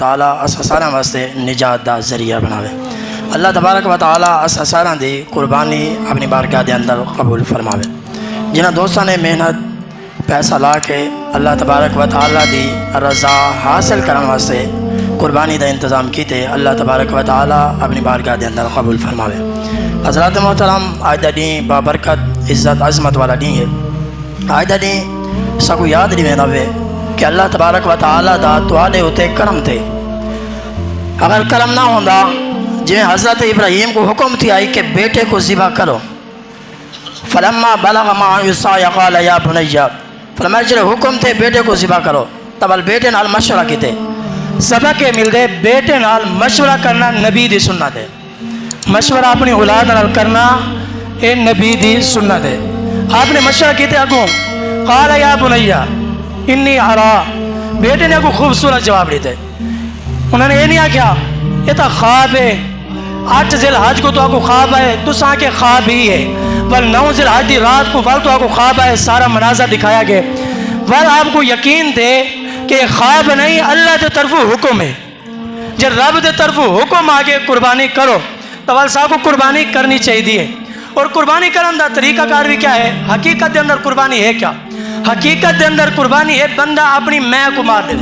تعالیٰ اساں سارا واسطے نجات دا ذریعہ بناوے۔ اللہ تبارک و تعالیٰ اساں سارا دی قربانی اپنی بارگاہ دے اندر قبول فرماوے۔ جنہاں دوستاں نے محنت پیسہ لا کے اللہ تبارک و تعالیٰ دی رضا حاصل کرنے واسطے قربانی دا انتظام کیتے، اللہ تبارک و تعالیٰ اپنی بارگاہ دے اندر قبول فرماوے۔ حضرات محترم، آج دا دین بابرکت عزت عظمت والا دین ہے۔ آج دا دین سکو یاد نہیں ویندا وے کہ اللہ تبارک و تعالیٰ دا تواڈے اتے کرم تھے۔ اگر کرم نہ ہوندا، جی حضرت ابراہیم کو حکم تھی آئی کہ بیٹے کو ذبح کرو، فلما بلغ معه السعي قال یا بنی، فرمایا جڑے حکم تھے بیٹے کو ذبح کرو، تب بیٹے نال مشورہ کیتے۔ سبق کے مل گئے بیٹے نال مشورہ کرنا نبی دی سنت ہے۔ مشورہ اپنی اولاد نال کرنا اے نبی دی سنت ہے۔ آپ نے مشورہ کیتے اگوں، قال یا بنی انی ارا، بیٹے نے کو خوبصورت جواب دیتے۔ انہوں نے یہ نہیں آکھیا یہ تو خواب ہے، 8 ذی الحج کو تو آپ کو خواب ہے، تو ساں کے خواب ہی ہے، بل 9 ذی الحج دی رات کو ول تو آپ کو خواب ہے، سارا مناظر دکھایا گیا، ول آپ کو یقین تھے کہ خواب نہیں، اللہ دے طرف حکم ہے۔ جب رب دے طرف حکم آگے قربانی کرو تو ول صاحب کو قربانی کرنی چاہیے۔ اور قربانی کرن دا طریقہ کار بھی کیا ہے؟ حقیقت دے اندر قربانی ہے کیا؟ حقیقت دے اندر قربانی ہے بندہ اپنی میں کو مار دے،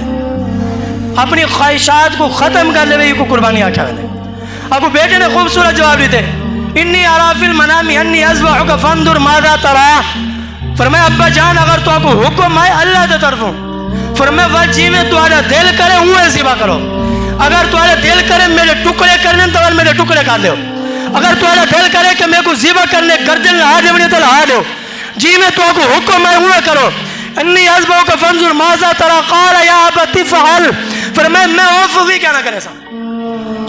اپنی خواہشات کو ختم کر لے، یہ کو قربانی آکھا ہے۔ ابو بیٹے نے خوبصورت جواب دیتے، انی ارا فی المنام انی اذبحک فانظر ماذا تری، فرمایا ابا جان اگر تو آپ کو حکم آئے اللہ دے طرفوں، فرمایا وہ جی میں تمہارا دل کرے ہوئے ذبح کرو، اگر تمہارا دل کرے میرے ٹکڑے کرنے تو میرے ٹکڑے کر دو، اگر تمہارا دل کرے کہ میرے کو ذبح کرنے گردن لہا دے تو لہا دو، جی میں تو آپ کو حکم آئے ہوئے کرو۔ انی اذبحک فانظر ماذا تری قال یا ابت فعل، فرمایا میں اوف بھی کیا نہ کرے سا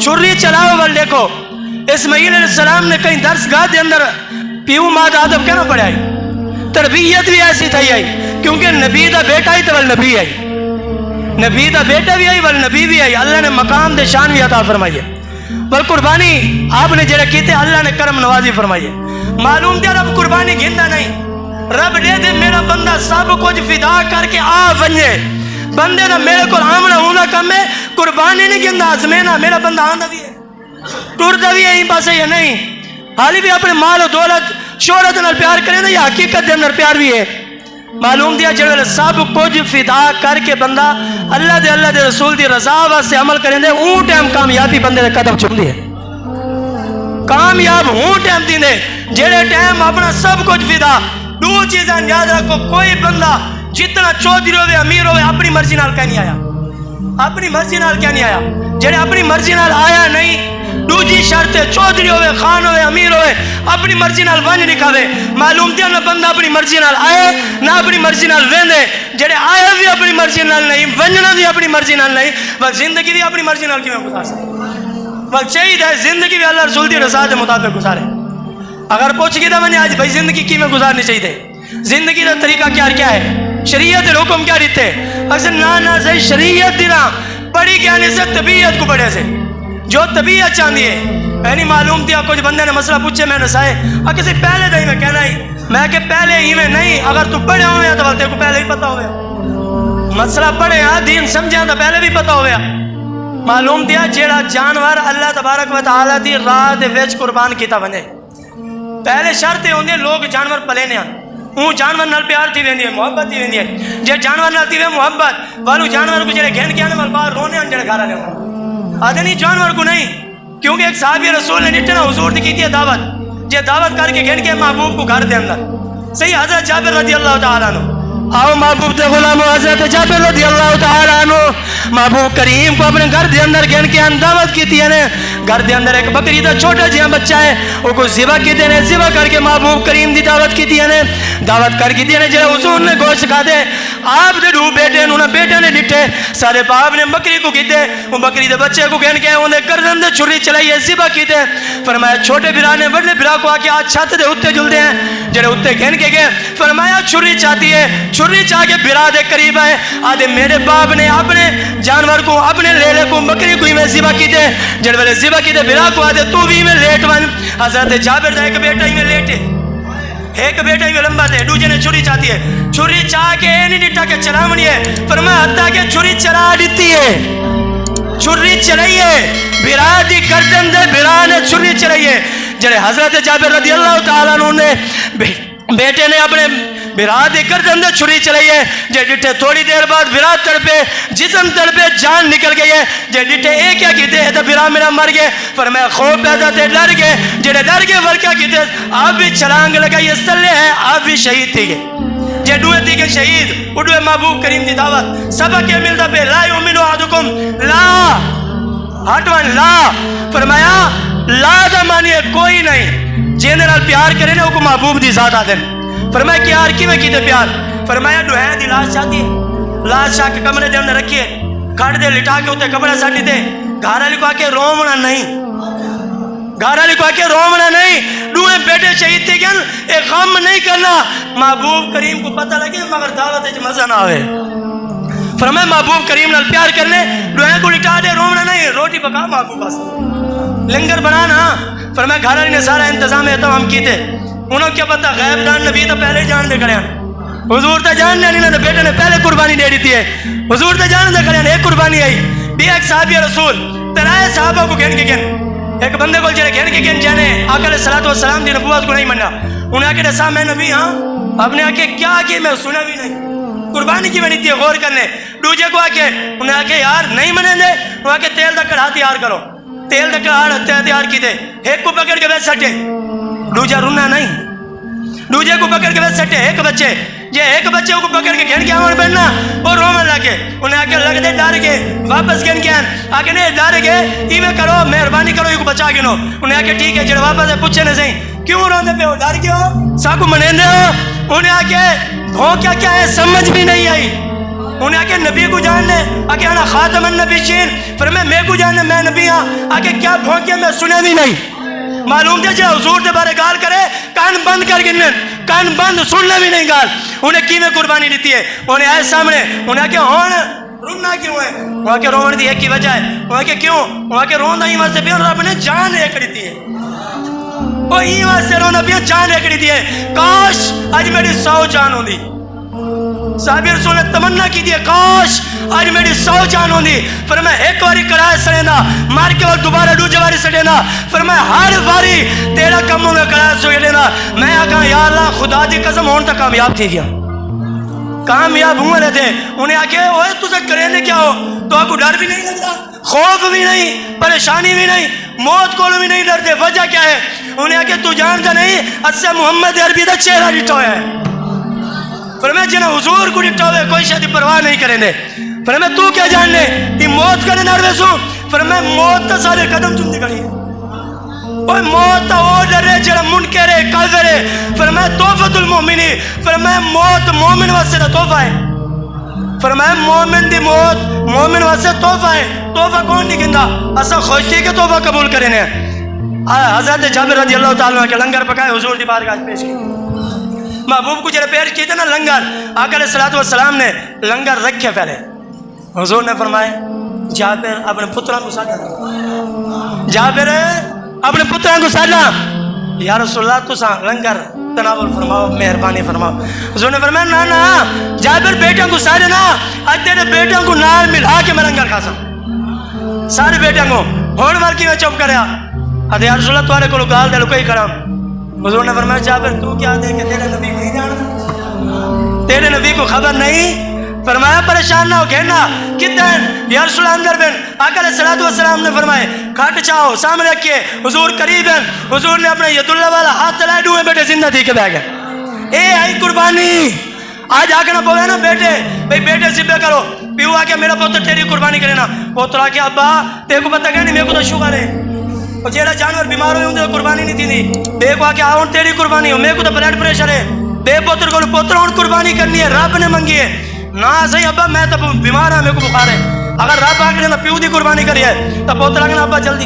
چھری چلاؤ۔ ول دیکھو اسماعیل علیہ السلام نے کہیں درس گاہ دے اندر پیو ماد آدم کہنا پڑھائی، تربیت بھی ایسی تھی آئی، کیونکہ نبی دا بیٹا ہی تو ول نبی آئی، نبی دا بیٹا بھی آئی ول نبی بھی آئی، اللہ نے مقام دے شان بھی عطا فرمائی ہے۔ بل قربانی آپ نے جڑے کیتے اللہ نے کرم نوازی فرمائی ہے۔ معلوم دیا رب قربانی گھندا نہیں، رب دے دے میرا بندہ سب کچھ فدا کر کے آ ونجے، بندے دا میرے کو آمنا ہونا کم ہے، قربانی نہیں گھندا آزمینا، میرا بندہ آندا بھی ہے ٹردا بھی ہے پاس یا نہیں، حالی بھی اپنے مال و دولت شہرت نال پیار کریں نا، یہ حقیقت دے اندر پیار بھی ہے۔ معلوم دیا جڑے سب کچھ فدا کر کے بندہ اللہ دے رسول دی رضا واسطے عمل کریں دے، اون ٹائم کامیابی بندے دے قدم چوم دی ہے، کامیاب اون ٹائم دی دے جڑے ٹائم اپنا سب کچھ فدا۔ دو چیزاں یاد رکھو، کوئی بندہ جتنا چودھری ہوئے امیر ہوئے اپنی مرضی نال کہیں نہیں آیا، اپنی مرضی نال کہیں نہیں آیا، جڑے اپنی مرضی نال آیا نہیں، دوجی شرط ہے چودھری ہوئے خان ہوئے امیر ہوئے اپنی مرضی نال ونج نہیں کھاوے۔ معلوم دیا نہ بندہ اپنی مرضی نال آئے نہ اپنی مرضی نال ویندے، جڑے آئے بھی اپنی مرضی نال نہیں، ونجنا بھی اپنی مرضی نال نہیں، بس زندگی بھی اپنی مرضی نال کیوں گزار سکتے؟ بس چاہیے ہے زندگی بھی اللہ رسول دی رضا دے مطابق گزارے۔ اگر پوچھ کے ونجے آج بھائی زندگی کی میں گزارنی چاہیے، زندگی دا طریقہ کیا ہے، شریعت حکم کیا دیتے؟ اگر نہ صحیح شریعت دینا پڑھی کیا نہیں سے طبیعت کو پڑھے سے جو طبیعت چاہتی ہے۔ میں نہیں معلوم دیا کچھ بندے نے مسئلہ پوچھے میں نے سائے کسی پہلے دہی میں کہنا ہی میں کہ پہلے ہی میں نہیں، اگر تو پڑھے ہوئے ہیں تو بلتے کو پہلے ہی پتا ہوئے، مسئلہ پڑھے ہیں دین سمجھے تو پہلے بھی پتا ہوئے۔ معلوم دیا جیڑا جانور اللہ تبارک و تعالیٰ دی راہ دے وچ قربان کیتا بنے، پہلے شرط ہوندے لوگ جانور پلے نے اون جانور نال پیار تھی ویندی ہے، محبت تھی ویندی ہے، جے جانور نال تھی وے محبت والو جانور کو جڑے گھن کے آنے وال باہر رونے ان جڑے گھر والے آدھے نہیں جانور کو نہیں، کیونکہ ایک صحابی رسول نے نٹنا حضور دی کی تھی دعوت، جے دعوت کر کے گھن کے محبوب کو گھر دے اندر صحیح حضرت جابر رضی اللہ تعالیٰ عنہ، آؤ محبوب دے غلام حضرت جابر رضی اللہ تعالیٰ عنہ محبوب کریم کو اپنے گھر دے اندر گھن کے دعوت کی تھی نے، گھر دے اندر ایک بکری دا چھوٹا جہاں بچہ ہے وہ کو ذبح کی دینے، ذبح کر کے محبوب کریم دی دعوت کی دینے، دعوت کر کی دینے جہاں حضور نے گوشت کھا دے، آپ دے دو بیٹے انہوں بیٹے نے ڈٹھے سارے باپ نے بکری کو کی دے، وہ بکری دے بچے کو گھن کے انہیں گردن دے چھری چلائیے ذبح کی دے، فرمایا چھوٹے برا نے بڑے برا کو آکے آج چھت دے اتے جل دے ہیں، جڑے اتے گھن کے گئے فرمایا چھری چاہتی ہے، چھری چاہ کے برا دے قریب آئے، آدھے میرے باپ نے اپنے جانور کو اپنے لیلے کو بکری کو ہی میں ذبح کی دے، جڑے والے ذبح کی دے برا کو آدھے تو بھی میں لیٹ ون، حضرت جابر دا ایک بیٹا ہی میں لیٹے، ایک بیٹا ہی میں لمبا دے، دوجے نے چھری چاہتی ہے، چھری چاہ کے نہیں ڈٹا کے چلا منی ہے، فرمایا حتیٰ کہ چھری چلا دیتی ہے، چلائیے برا دی گردن دے برا نے چھری چلائیے. جڑے حضرت جابر رضی اللہ تعالیٰ عنہ نے بیٹے نے اپنے برا دی گردن دے چھری چلائیے. جے ڈٹھے تھوڑی دیر بعد برا تڑپے جسم تڑپے جان نکل گئی ہے. جے ڈٹھے ایک کیا کیتے ہے تو برا میرا مر گئے. فرمایا خوف پیدا تے ڈر گئے. جڑے ڈر گئے ور کیا کیتے آپ بھی چھلانگ لگائیے سلے ہیں آپ بھی شہید تھی گئے. جے ڈوئے تھی کہ شہید اڈوئے محبوب کریم دی دعوت سبق کے ملتا پہ لا یؤمن احدکم لا ہٹوان لا. فرمایا لا دا معنی ہے کوئی نہیں جینے نال پیار کرے نا وہ کو محبوب دی ذات آدن. فرمایا کہ یار کی میں کیتے پیار. فرمایا ڈوہین دی لاش چاہتی ہے لاش چاہ کے کمرے دے اندر رکھیے کھڑ دے لٹا کے ہوتے کپڑا ساٹی دے گھر والی کو آ کے رومنا نہیں گھر والی کو آ کے رومنا نہیں. ڈوئے بیٹے شہید تھے گن ایک غم نہیں کرنا. محبوب کریم کو پتہ لگے مگر دعوت ہے مزہ نہ آئے. فرمایا محبوب کریم نال پیار کرنے ڈوہین کو لٹا دے رومنا نہیں. روٹی پکا محبوب واسطے لنگر بنانا. فرمایا گھر والی نے سارا انتظام اہتمام کیتے. انہوں کیا پتا غیب دان نبی تو پہلے جان دے کھڑے ہیں. حضور تے جان دے نہیں بیٹے نے پہلے قربانی دے دیتی ہے. حضور تے جان دے کھڑے ہیں ایک قربانی آئی بھی ایک صحابی رسول ترائے صحابہ کو گن کے گن ایک بندے کو جڑے گن کے گن جانے آقا علیہ الصلوۃ والسلام دی نبوت کو نہیں مننا. انہیں آکے دسا میں نبی ہاں اپنے آکے کیا کہ میں سنا بھی نہیں قربانی کی بنی تھی غور کرنے. دوجے کو آکے انہیں آکے یار نہیں منے دے وہ آکے تیل دا کڑھا تیار کرو. تیل دا کڑھا تیار کی دے ایک کو پکڑ کے بیٹھ سٹے دوجا رونا نہیں. دوجے کو پکڑ کے بیٹھ سٹے ایک بچے یہ ایک بچے کو پکڑ کے گھن کے آمن بننا اور رومن لگے. انہیں آکے لگ دے ڈار کے واپس گھن کے آن آکے نہیں ڈار کے ایویں کرو مہربانی کرو یہ کو بچا گنو. انہیں آکے ٹھیک ہے جڑے واپس ہے پوچھے نہ صحیح کیوں روندے پہ ہو ڈار کے ہو ساکو منیندے ہو. انہیں آکے ہو کیا کیا ہے سمجھ بھی نہیں آئی. انہیں آکے نبی کو جاننے آکے انا خاتم النبیین فرمائے میں کو جاننے میں نبی ہاں. آکے کیا بھونکے میں سنے بھی نہیں. معلوم دے جو حضور دے بارے گال کرے کان بند کر گنن کان بند سننا بھی نہیں گال. انہیں کی میں قربانی لیتی ہے. انہیں آئے سامنے انہیں کہ ہون رونا کیوں ہے. وہاں کے رون دی ایک کی وجہ ہے. وہاں کے کیوں وہاں کے رون نہیں واسطے بھی رب نے جان ایک دیتی ہے. وہ ہی واسطے رونا بھی جان ایک دیتی ہے. کاش آج میری 100 جان ہوندی. صحابی رسول نے تمنا کی دی کاش آج میری 100 جان ہوندی. فرمایا ایک واری کڑائے سڑے نا مار کے وہ دوبارہ دوجہ واری سڑے نا. فرمایا ہر واری تیرا کموں میں کڑائے سڑے نا. میں آکھا یا اللہ خدا دی قسم ہون تک کامیاب تھی گیا کامیاب ہوں رہے تھے. انہیں آکے اوہ تجھے کرینے کیا ہو تو آپ کو ڈر بھی نہیں لگتا خوف بھی نہیں پریشانی بھی نہیں موت کو بھی نہیں ڈرتے. وجہ کیا ہے. انہیں آکے تو جانتا نہیں اس سے محمد عربی دا چہرہ ڈٹھا ہے. فرمایا جنہیں حضور کو ڈٹھا ہوئے کوئی شاید پرواہ نہیں کریں دے. فرمایا تو کیا جاننے یہ موت کرنے نار ویسوں. فرمایا موت تا سارے قدم چم نکلی اوہ موت تا وہ ڈرے جڑا منکر ہے کافر ہے. فرمایا توفت المومنی فرمایا موت مومن واسطے دا تحفہ ہے. فرمایا مومن دی موت مومن واسطے تحفہ ہے. تحفہ کون نہیں گندا اسا خوش تھی کہ تحفہ قبول کرنے. حضرت جابر رضی اللہ تعالیٰ عنہ کے لنگر پکائے حضور دی بارگاہ پیش کی. محبوب کو جڑے پیش کیتے نا لنگر آقا علیہ الصلوۃ والسلام نے لنگر رکھے پہلے. حضور نے فرمایا جابر اپنے پتروں کو سادا جابر اپنے پتروں کو سادا یا رسول اللہ تو لنگر تناول فرماؤ مہربانی فرماؤ. حضور نے فرمایا نا نا جابر بیٹوں کو سارے نا آج تیرے بیٹوں کو نال ملا کے میں لنگر کھا سا سارے بیٹوں کو ہون مار کی میں چپ کریا. یا رسول اللہ تمہارے کو گال دے لو کوئی کرام. حضور نے فرمایا جابر تو کیا دے کہ تیرے نبی نہیں جانتا تیرے نبی کو خبر نہیں. فرمایا پریشان نہ ہو کہنا کتن یا رسول اللہ اندر بن. آقا علیہ الصلوۃ والسلام نے فرمائے کھٹ چاہو سامنے رکھیے حضور قریب ہیں. حضور نے اپنے ید اللہ والا ہاتھ چلائے ڈوئے بیٹے زندہ تھی کے بہ گئے. اے آئی قربانی آج آکے نہ پوے نا بیٹے بھئی بیٹے ذبح کرو پیو آکے میرا پوتر تیری قربانی کرے نا. پوتر آکے ابا تے کو پتہ کہ نہیں میرے کو تو شوگر ہے اور جیڑا جانور بیمار ہوئے ہوں تو قربانی نہیں تھی دی. بے کو آکے آؤں تیری قربانی ہو میرے کو تو بلڈ پریشر ہے. بے پوتر کو پوتر ہوں قربانی کرنی ہے رب نے منگی ہے. نا صحیح ابا میں تو بیمار ہوں میرے کو بخار ہے. اگر رب آکے نا پیو دی قربانی کری ہے تو پوتر آکے نا ابا جلدی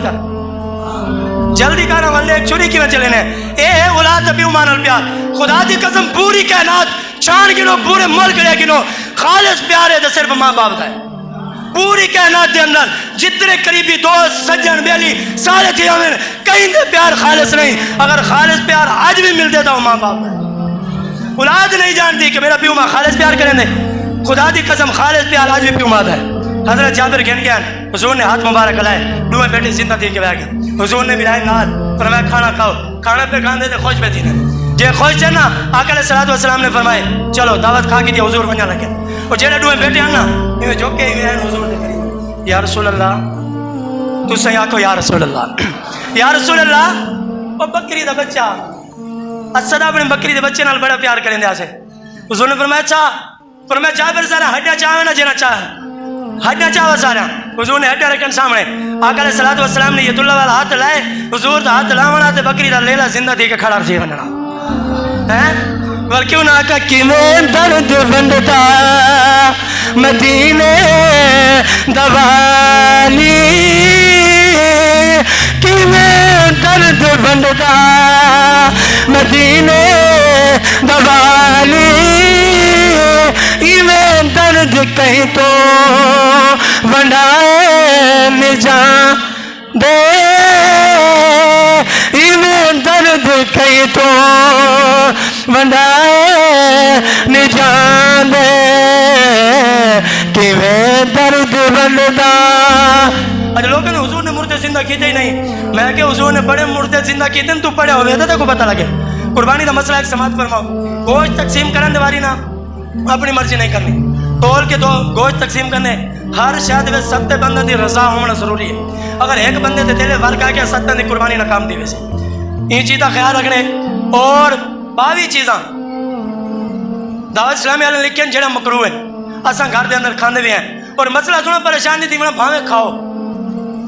کر والے ایک چھری کی میں چلے نے. اے اولاد پیو مانل پیار خدا دی قسم پوری کائنات چھان گنو پورے ملک لے گنو خالص پیار ہے تو صرف ماں باپ دا ہے. پوری کائنات دے اندر جتنے قریبی دوست سجن بیلی سارے تھے ہمیں کہیں دے پیار خالص نہیں. اگر خالص پیار آج بھی مل دیتا ہوں ماں باپ ہے. اولاد نہیں جانتی کہ میرا پیو ماں خالص پیار کریں دے. خدا دی قسم خالص پیار آج بھی پیو ماں ہے. حضرت جابر گھن گیا حضور نے ہاتھ مبارک لائے دوئے بیٹے زندہ تھی کے بہ گئے حضور نے ملائے نال فرمایا کھانا کھاؤ کھانا پہ کھانے تھے خوش پہ تھی جے خوش تھے نا آقا علیہ الصلوۃ والسلام نے فرمائے چلو دعوت کھا کے دی حضور ونجا لگے اور جڑے دوئے بیٹے ہیں نا یہ جو کہ حضور نے کہی یا رسول اللہ تو سیا کو یا رسول اللہ یا رسول اللہ وہ بکری دا بچہ اسد اپنے بکری دے بچے نال بڑا پیار کریں دے آسے حضور نے فرمایا فرمایا جابر سارا ہڈا چاہے نا جنا چاہے ہڈا چاہے سارا حضور نے ہڈا رکھن سامنے آقا علیہ الصلوۃ والسلام نے یہ اللہ والا ہاتھ لائے حضور دا ہاتھ لاونا تے بکری دا لیلا زندہ تھی کے کھڑا رسی ونجنا ور کیوں نہ آقا کیویں درد ونڈتا مدینے دوالی کیویں درد ونڈتا مدینے دوالی ایویں درد کہیں تو ونڈائے نجاں دے ایویں درد کہیں تو ونڈائے نجاں دے کیویں درد ونڈدا اچھا لوگوں نے حضور نے مردے زندہ کیتے ہی نہیں میں کہ حضور نے بڑے مردے زندہ کیتے ہیں تو پڑے ہوئے تھے کو پتہ لگے قربانی دا مسئلہ ایک سماعت فرماؤ گوشت تقسیم کرنے دے واری نا اپنی مرضی نہیں کرنی تول کے دو گوشت تقسیم کرنے ہر شاید وے ستے بندے دی رضا ہونا ضروری ہے اگر ایک بندے تے دل فرق آ گیا ستے دی قربانی ناکام دی ویسے این چیزاں خیال رکھنے اور باوی چیزاں دعوت اسلامی والے لکھیں جڑا مکروہ ہے اساں گھر دے اندر کھاندے بھی ہیں اور مسئلہ سنو پریشان نہیں تھی میں بھاویں کھاؤ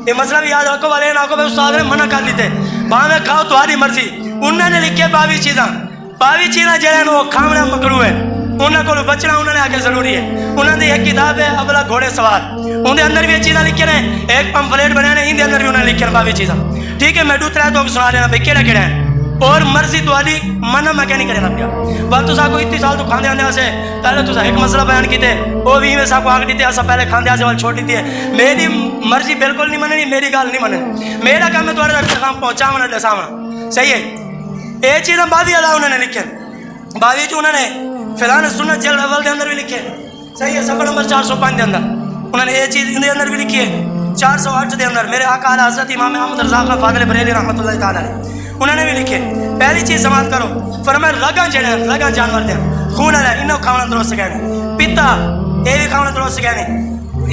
یہ مسئلہ بھی یاد رکھو والے نہ کو بھائی استاد نے منع کر دیتے بھاویں کھاؤ تمہاری مرضی انہوں نے لکھے باوی چیزاں جڑے وہ کھاونا مکروہ ہے انہوں کو بچنا انہوں نے آگے ضروری ہے انہوں نے ایک کتاب ہے اولا گھوڑے سوار اندر اندر بھی یہ چیزاں لکھے ہیں ایک پمفلیٹ بنے ہیں اندر اندر بھی انہوں نے لکھے ہیں باوی چیزاں ٹھیک ہے میں دوسرا تو سنا دینا بھائی کہڑا کہڑا ہے اور مرضی تاری منع میں کیا نہیں کرنا پیا بات تو کو اتنی سال تو کھانے آنے سے پہلے تو ایک مسئلہ بیان کیتے وہ بھی میں سب کو آگ دیتے ایسا پہلے کھانے سے وال چھوڑ دیتی ہے میری مرضی بالکل نہیں مننی میری گال نہیں مننی میرا کام ہے تمہارے تک کام پہنچاونا دساونا صحیح ہے یہ چیزیں باوی اللہ انہوں نے لکھے باوی جو انہوں نے فلان سنت جلد اول دے اندر بھی لکھے صحیح ہے صفحہ نمبر 405 دے اندر انہوں نے یہ چیز ان دے اندر بھی لکھی ہے 408 دے اندر میرے آقا اعلیٰ حضرت امام احمد رضا خان فاضل بریلی رحمۃ اللہ تعالیٰ نے انہوں نے بھی لکھے پہلی چیز سماعت کرو فرمایا لگاں جڑے لگاں جانور دے خون والا انہوں کھانا درست کہنے پیتا یہ بھی کھانا درست کہنے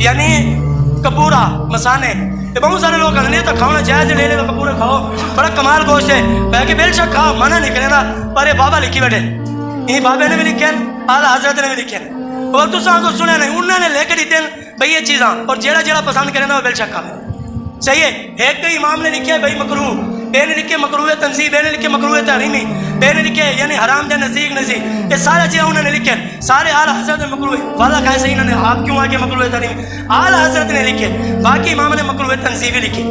یعنی کپورا مسانے یہ بہت سارے لوگ کہتے ہیں تو کھانا جائز لے لے کپورے کھاؤ بڑا کمال گوشت ہے میں کہ بے شک کھاؤ منع نہیں کرے گا پر یہ بابا لکھی بیٹھے یہ بابے نے بھی لکھے اعلیٰ حضرت نے بھی لکھے اور تو کو سنے نہیں انہوں نے لے کے دیتے بھائی یہ چیزاں اور جیڑا جیڑا پسند کرے نا وہ بے شک کھاؤ صحیح ہے ایک کئی امام نے لکھے بھائی مکروہ بے نے لکھے مکروہ تنزیہ بے نے لکھے مکروہ تحریمی بے نے لکھے یعنی حرام دے نزدیک نزدیک یہ سارے چیزیں انہوں نے لکھے سارے اعلیٰ حضرت نے مکروہ والا کہا صحیح انہوں نے آپ کیوں آگے مکروہ تحریمی اعلیٰ حضرت نے لکھے باقی امام نے مکروہ تنزیہ بھی لکھے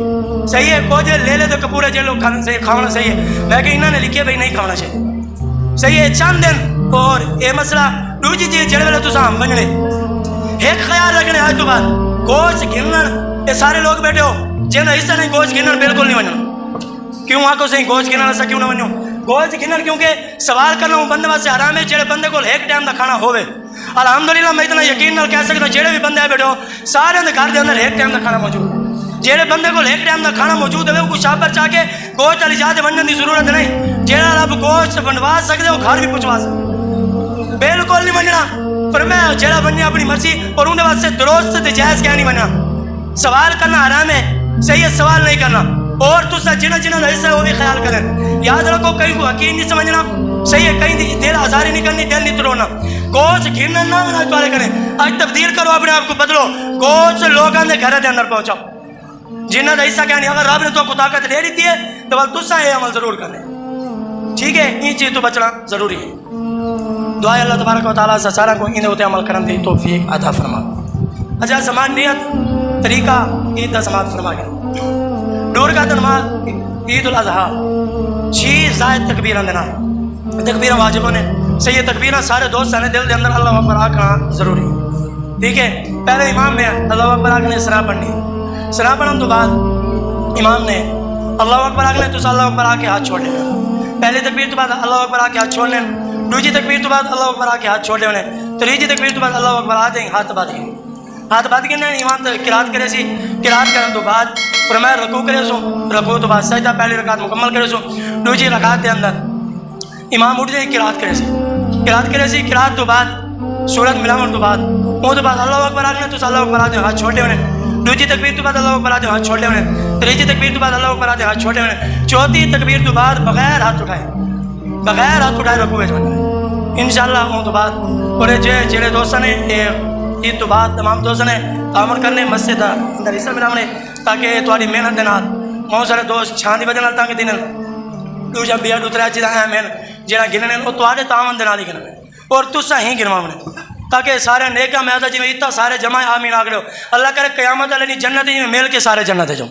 صحیح ہے کوئی جو لے لے تو کپورے جو لوگ کھانا صحیح ہے میں کہ انہوں نے لکھے بھائی نہیں کھانا چاہیے صحیح ہے چند دن اور یہ مسئلہ دوسری چیز جڑے ویلے تو بننے ایک خیال رکھنے آج تو بعد گوشت گنن یہ سارے لوگ بیٹھے ہو جنہیں حصہ نہیں گوشت گنن بالکل نہیں بننا کیوں آکو صحیح گوشت گنن ایسا کیوں نہ بنو گوشت گنن کیونکہ سوال کرنا ہوں بندے واسطے حرام ہے جڑے بندے کو ایک ٹائم دا کھانا ہوئے الحمدللہ میں اتنا یقین نال کہہ سکتا جڑے بھی بندے بیٹھے ہو سارے دے گھر دے اندر ایک ٹائم دا کھانا موجود جڑے بندے کو ایک ٹائم دا کھانا موجود ہے وہ کچھ شاپ پر چاہ کے گوشت والی جات بننے کی ضرورت نہیں جڑا رب گوشت بنوا سکتے وہ گھر بھی پہنچوا سکتے بالکل نہیں بننا پر میں جڑا بننے اپنی مرضی اور ان واسطے درست تے جائز کیا نہیں بننا سوال کرنا حرام ہے صحیح ہے سوال نہیں کرنا اور تو جنہ جنہ کا حصہ ہے وہ بھی خیال کریں یاد رکھو کہیں کو حقیق نہیں سمجھنا صحیح ہے کہیں دل آزاری نہیں کرنی دل نہیں ترونا گوشت گرنا نہ والے کریں آج تبدیل کرو اپنے آپ کو بدلو گوشت لوگوں کے گھر کے اندر پہنچاؤ جنہ کا حصہ کیا نہیں اگر رب نے تو کو طاقت دے دیتی ہے تو بل تسا یہ عمل ضرور کریں ٹھیک ہے یہ چیز تو بچنا ضروری ہے دعا اللہ تبارک و تعالیٰ سے سارا کو ان ہوتے عمل کرنے دی توفیق عطا فرما اچھا سمان نیت طریقہ عید کا سماعت فرما گیا دور کا نماز عید الاضحیٰ 6 زائد تکبیراں دینا تکبیراں واجب نے صحیح تکبیراں سارے دوست نے دل دے اندر اللہ اکبر آکھنا ضروری ٹھیک ہے پہلے امام نے اللہ اکبر آکھنے سرا پڑھنی سرا پڑھن تو بعد امام نے اللہ اکبر آکھنے تو اللہ اکبر آ کے ہاتھ چھوڑ لینا پہلی تکبیر تو بعد اللہ اکبر آ کے ہاتھ چھوڑ لینا دوسری تکبیر تو بعد اللہ اکبر آ کے ہاتھ چھوڑ لینا تیسری تکبیر تو بعد اللہ اکبر آ دیں ہاتھ دبا دیں ہاتھ بات کے ایمان تو قرات کرے سی، قرات کرنے تو بعد فرمایا رکوع کرے سو، رکوع تو بعد سجدہ پہلی رکعت مکمل کرے سو، دوسری رکعت کے اندر امام اٹھ جائے قرات کرے سی، قرات کرے سی، قرات تو بعد سورت ملاون تو بعد وہ تو بعد اللہ اکبر آگنے تو اللہ اکبر آتے ہاتھ چھوٹے ہونے، دوسری تکبیر تو بعد اللہ اکبر آتے ہاتھ چھوٹے ہونے، تیسری تکبیر تو بعد اللہ اکبر آتے ہاتھ چھوٹے ہونے، چوتھی تکبیر تو بعد بغیر ہاتھ اٹھائے، بغیر ہاتھ اٹھائے رکوع وچ جانا انشاءاللہ۔ وہ تو بعد اور جڑے دوستاں نے عید تو بعد تمام دوستاں نے تعاون کرنے مسجد اندر حصہ ملاونے تاکہ تھوڑی محنت دے نال بہت سارے دوست چھان دی وجہ نال تنگ دین دوجا بیا دوترا چیزاں اہم ہیں جہاں گننے وہ تھوڑے تعاون دے نال ہی گننے اور تساں ہی گنواونے تاکہ سارے نیکاں میں جی اتنا سارے جمع آمین آگڑو اللہ کرے قیامت والے جنت میں مل کے سارے جنت جاؤ۔